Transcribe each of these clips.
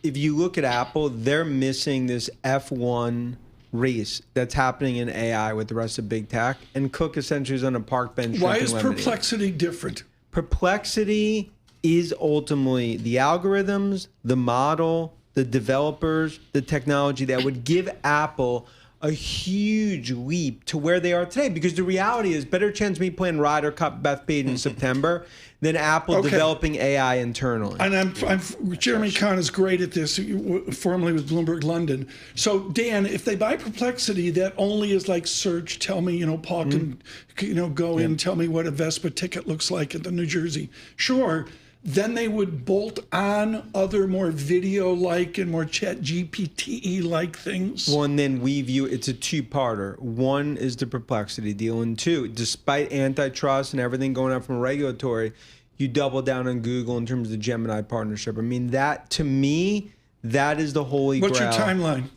if you look at Apple, they're missing this F1 race that's happening in AI with the rest of big tech, and Cook essentially is on a park bench. Why is lemonade. Perplexity different? Perplexity is ultimately the algorithms, the model, the developers, the technology that would give Apple a huge leap to where they are today. Because the reality is, better chance of me playing Ryder Cup Bethpage in September than Apple developing AI internally. And Jeremy Kahn is great at this, formerly with Bloomberg London. So Dan, if they buy Perplexity, that only is like search. Tell me, Paul can, go in, tell me what a Vespa ticket looks like at the New Jersey. Sure. Then they would bolt on other more video-like and more chat GPT-like things. Well, and then we view it's a two-parter. One is the Perplexity deal, and two, despite antitrust and everything going on from a regulatory, you double down on Google in terms of the Gemini partnership. I mean, that to me, that is the holy grail. What's your timeline?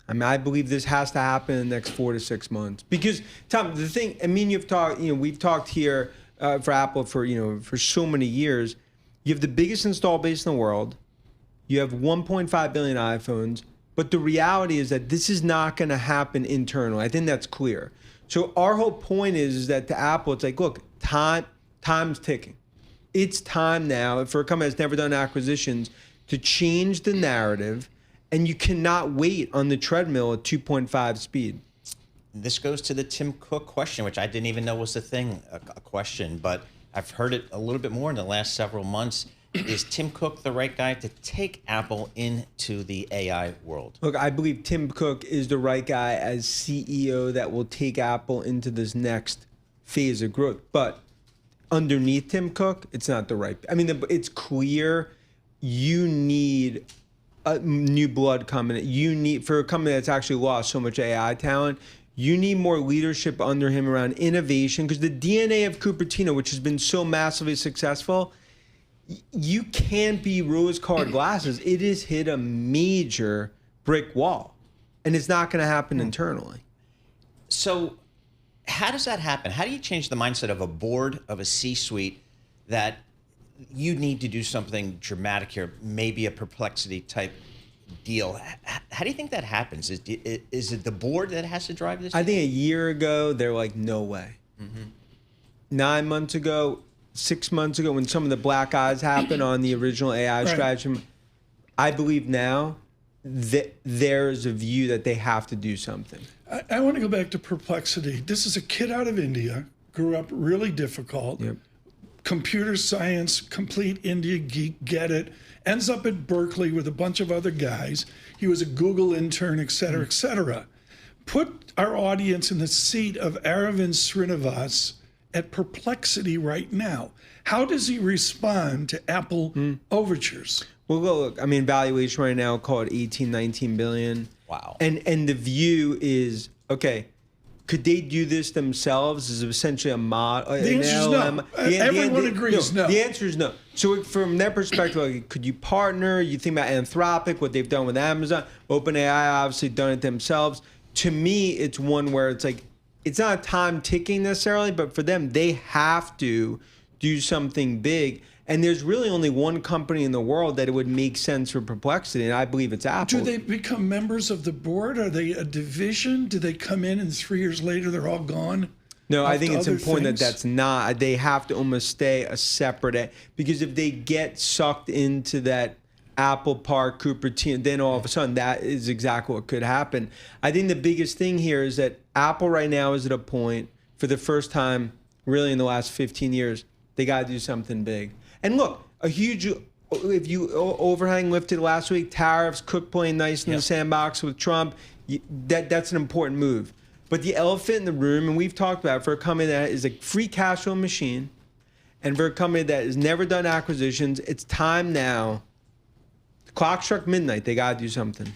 I mean, I believe this has to happen in the next 4 to 6 months. Because, Tom, the thing, we've talked here for Apple for so many years. You have the biggest install base in the world. You have 1.5 billion iPhones. But the reality is that this is not going to happen internally. I think that's clear. So our whole point is that to Apple, it's like, look, time's ticking. It's time now for a company that's never done acquisitions to change the narrative. And you cannot wait on the treadmill at 2.5 speed. This goes to the Tim Cook question, which I didn't even know was a thing, a question. But I've heard it a little bit more in the last several months. Is Tim Cook the right guy to take Apple into the AI world? Look, I believe Tim Cook is the right guy as CEO that will take Apple into this next phase of growth. But underneath Tim Cook, it's not the right. It's clear you need a new blood coming. You need, for a company that's actually lost so much AI talent, you need more leadership under him around innovation, because the DNA of Cupertino, which has been so massively successful, you can't be rose-colored glasses. It has hit a major brick wall, and it's not going to happen internally. So how does that happen? How do you change the mindset of a board, of a C-suite, that you need to do something dramatic here, maybe a Perplexity type deal? How do you think that happens? Is it the board that has to drive this? I think a year ago, they're like, no way. 9 months ago, 6 months ago, when some of the black eyes happened on the original AI strategy, I believe now that there's a view that they have to do something. I want to go back to Perplexity. This is a kid out of India, grew up really difficult. Yep. Computer science, complete India geek, get it. Ends up at Berkeley with a bunch of other guys. He was a Google intern, et cetera, et cetera. Put our audience in the seat of Aravind Srinivas at Perplexity right now. How does he respond to Apple overtures? Well, look, valuation right now, call it 18, 19 billion. Wow. And the view is, okay, could they do this themselves? Is essentially a mod. The answer is no. Everyone agrees no. The answer is no. So from their perspective, like, could you partner? You think about Anthropic, what they've done with Amazon. OpenAI obviously done it themselves. To me, it's one where it's like, it's not time ticking necessarily, but for them, they have to do something big. And there's really only one company in the world that it would make sense for Perplexity, and I believe it's Apple. Do they become members of the board? Are they a division? Do they come in and 3 years later they're all gone? No, I think it's important that that's not. They have to almost stay a separate, because if they get sucked into that Apple Park, Cupertino, then all of a sudden that is exactly what could happen. I think the biggest thing here is that Apple right now is at a point, for the first time really in the last 15 years, they got to do something big. And look, a huge, if you overhang lifted last week, tariffs, Cook playing nice in the sandbox with Trump, that's an important move. But the elephant in the room, and we've talked about it, for a company that is a free cash flow machine, and for a company that has never done acquisitions, it's time now. The clock struck midnight. They got to do something.